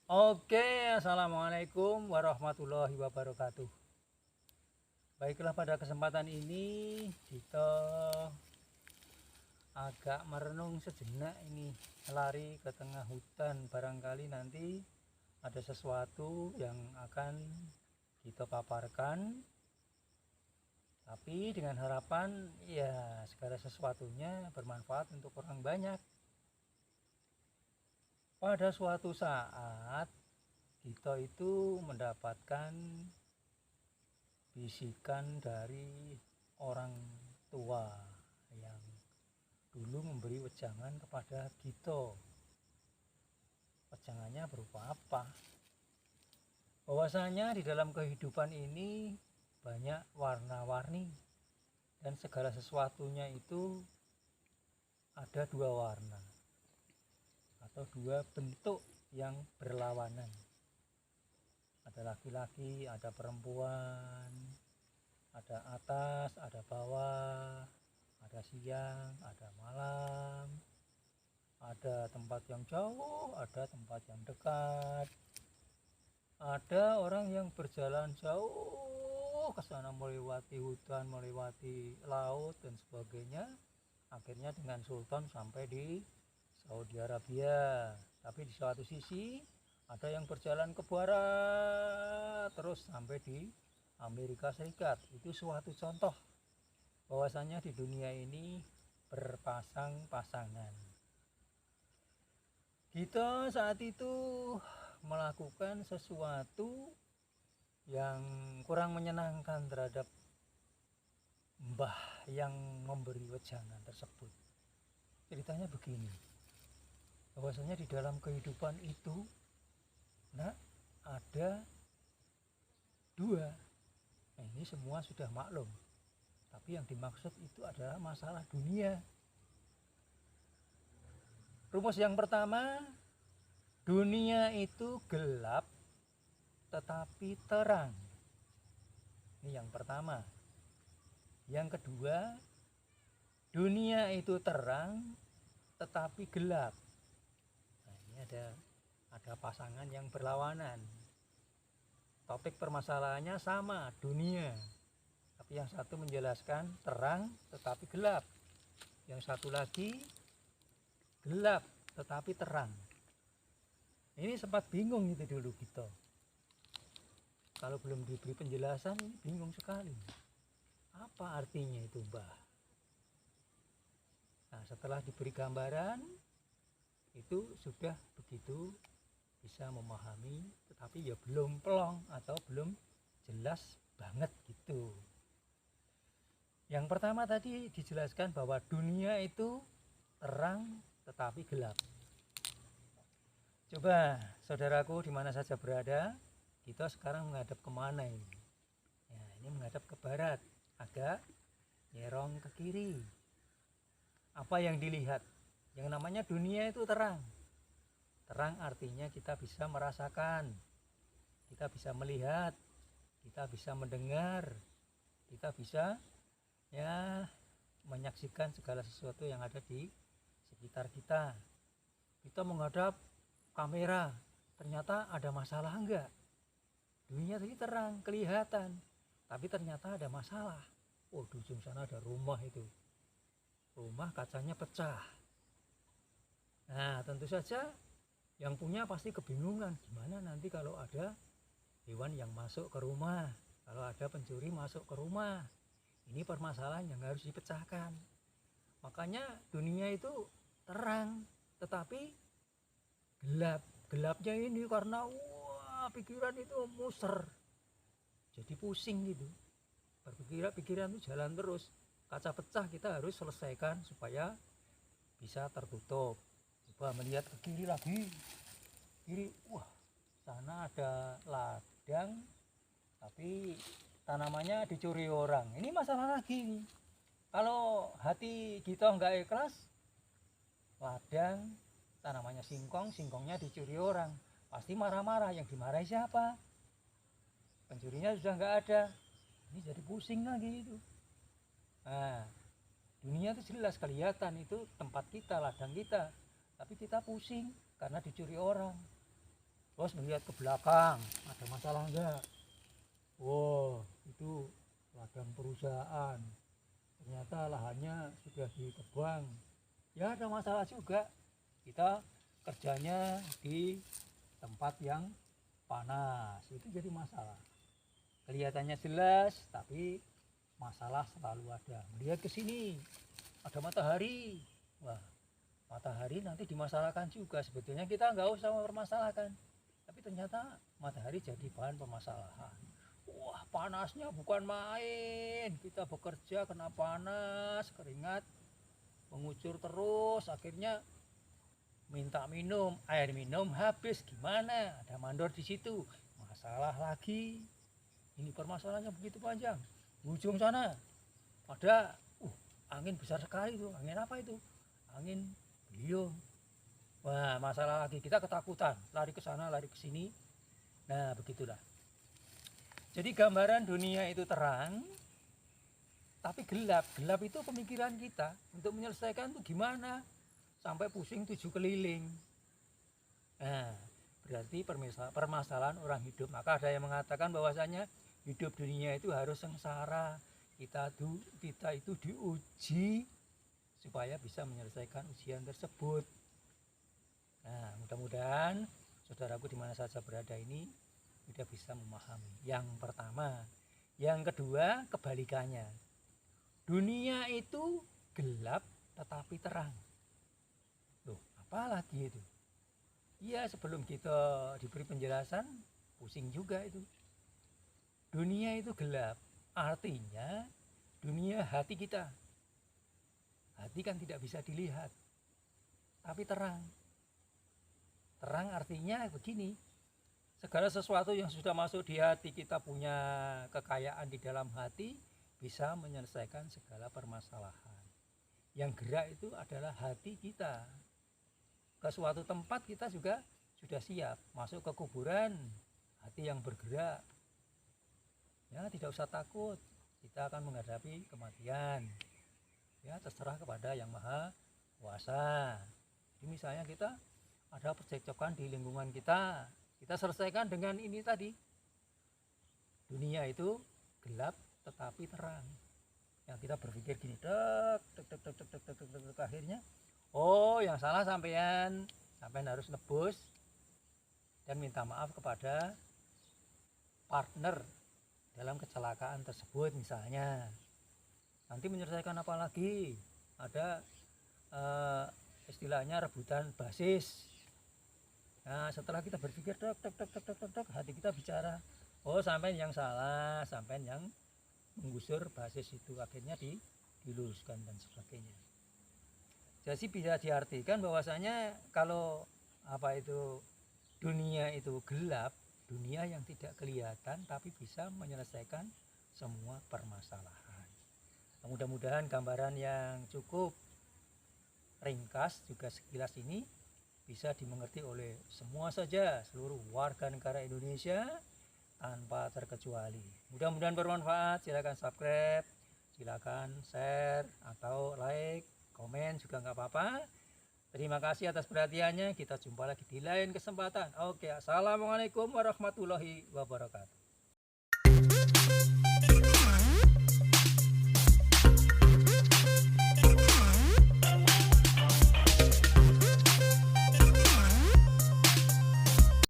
Oke, assalamualaikum warahmatullahi wabarakatuh. Baiklah, pada kesempatan ini kita agak merenung sejenak ini, lari ke tengah hutan. Barangkali nanti ada sesuatu yang akan kita paparkan, tapi dengan harapan ya segala sesuatunya bermanfaat untuk orang banyak. Pada suatu saat kita itu mendapatkan bisikan dari orang tua yang dulu memberi wejangan kepada kita. Wejangannya berupa apa? Bahwasanya di dalam kehidupan ini banyak warna-warni dan segala sesuatunya itu ada dua warna atau dua bentuk yang berlawanan. Ada laki-laki, ada perempuan, ada atas, ada bawah, ada siang, ada malam, ada tempat yang jauh, ada tempat yang dekat, ada orang yang berjalan jauh ke sana melewati hutan, melewati laut dan sebagainya, akhirnya dengan sultan sampai di Saudi Arabia. Tapi di suatu sisi ada yang berjalan ke barat terus sampai di Amerika Serikat. Itu suatu contoh bahwasanya di dunia ini berpasang-pasangan. Kita saat itu melakukan sesuatu yang kurang menyenangkan terhadap mbah yang memberi wejangan tersebut. Ceritanya begini, bahwasanya di dalam kehidupan itu ada dua. Ini semua sudah maklum, tapi yang dimaksud itu adalah masalah dunia. Rumus yang pertama, dunia itu gelap tetapi terang. Ini yang pertama. Yang kedua, dunia itu terang tetapi gelap. Nah, ini ada pasangan yang berlawanan. Topik permasalahannya sama, dunia. Tapi yang satu menjelaskan terang tetapi gelap. Yang satu lagi gelap tetapi terang. Ini sempat bingung itu dulu kita. Kalau belum diberi penjelasan ini bingung sekali. Apa artinya itu, Mbah? Nah, setelah diberi gambaran itu sudah begitu bisa memahami, tetapi ya belum plong atau belum jelas banget gitu. Yang pertama tadi dijelaskan bahwa dunia itu terang tetapi gelap. Coba saudaraku di mana saja berada, kita sekarang menghadap kemana ini? Ya, ini menghadap ke barat, agak nyerong ke kiri. Apa yang dilihat? Yang namanya dunia itu terang. Terang artinya kita bisa merasakan, kita bisa melihat, kita bisa mendengar, kita bisa ya menyaksikan segala sesuatu yang ada di sekitar kita. Kita menghadap kamera, ternyata ada masalah enggak? Dunia tadi terang, kelihatan, tapi ternyata ada masalah. Oh, di ujung sana ada rumah itu. Rumah kacanya pecah. Nah, tentu saja yang punya pasti kebingungan, gimana nanti kalau ada hewan yang masuk ke rumah, kalau ada pencuri masuk ke rumah. Ini permasalahan yang harus dipecahkan. Makanya dunia itu terang, tetapi gelap. Gelapnya ini karena pikiran itu muser. Jadi pusing gitu. Pikiran itu jalan terus. Kaca pecah kita harus selesaikan supaya bisa tertutup. Coba melihat ke kiri lagi. Kiri, wah, sana ada ladang, tapi tanamannya dicuri orang. Ini masalah lagi nih. Kalau hati kita nggak ikhlas, ladang, tanamannya singkong, singkongnya dicuri orang. Pasti marah-marah. Yang dimarahi siapa? Pencurinya sudah nggak ada. Ini jadi pusing lagi itu. Nah, dunia itu jelas kelihatan itu tempat kita, ladang kita, tapi kita pusing karena dicuri orang. terus melihat ke belakang ada masalah enggak. Wow, itu ladang perusahaan, ternyata lahannya sudah ditebang, ya ada masalah juga. Kita kerjanya di tempat yang panas, itu jadi masalah. Kelihatannya jelas tapi masalah selalu ada. Melihat ke sini ada matahari, wah, matahari nanti dimasalahkan juga. Sebetulnya kita nggak usah mempermasalahkan, tapi ternyata matahari jadi bahan permasalahan. Wah, panasnya bukan main, kita bekerja kena panas, keringat mengucur terus, akhirnya minta minum, air minum habis, gimana? Ada mandor di situ, masalah lagi. Ini permasalahannya begitu panjang. Ujung sana ada angin besar sekali tuh. Angin apa itu? Angin beliung. Wah, masalah lagi, kita ketakutan, lari ke sana, lari ke sini. Nah, begitulah. Jadi gambaran dunia itu terang, tapi gelap. Gelap itu pemikiran kita. Untuk menyelesaikan itu gimana? Sampai pusing 7 keliling. Nah, berarti permasalahan orang hidup. Maka ada yang mengatakan bahwasanya hidup dunia itu harus sengsara. Kita itu diuji supaya bisa menyelesaikan ujian tersebut. Nah, mudah-mudahan saudaraku di mana saja berada ini sudah bisa memahami. Yang pertama, yang kedua kebalikannya. Dunia itu gelap tetapi terang. Loh, apa lagi itu? Iya, sebelum kita diberi penjelasan pusing juga itu. Dunia itu gelap, artinya dunia hati kita. Hati kan tidak bisa dilihat, tapi terang. Terang artinya begini, segala sesuatu yang sudah masuk di hati, kita punya kekayaan di dalam hati, bisa menyelesaikan segala permasalahan. Yang gerak itu adalah hati kita. Ke suatu tempat kita juga sudah siap, masuk ke kuburan, hati yang bergerak. Ya, tidak usah takut, kita akan menghadapi kematian. Ya, terserah kepada Yang Maha Kuasa. Jadi misalnya kita ada percekcokan di lingkungan kita selesaikan dengan ini tadi. Dunia itu gelap tetapi terang. Yang kita berpikir gini, akhirnya, oh yang salah sampean harus nebus dan minta maaf kepada partner dalam kecelakaan tersebut misalnya. Nanti menyelesaikan apa lagi? Ada istilahnya rebutan basis. Nah, setelah kita berpikir hati kita bicara, oh sampean yang salah, sampean yang menggusur basis itu, akhirnya diluruskan dan sebagainya. Jadi bisa diartikan bahwasanya kalau dunia itu gelap, dunia yang tidak kelihatan tapi bisa menyelesaikan semua permasalahan. Mudah-mudahan gambaran yang cukup ringkas juga sekilas ini bisa dimengerti oleh semua saja, seluruh warga negara Indonesia tanpa terkecuali. Mudah-mudahan bermanfaat. Silakan subscribe, silakan share atau like, komen juga nggak apa-apa. Terima kasih atas perhatiannya. Kita jumpa lagi di lain kesempatan. Oke, assalamualaikum warahmatullahi wabarakatuh.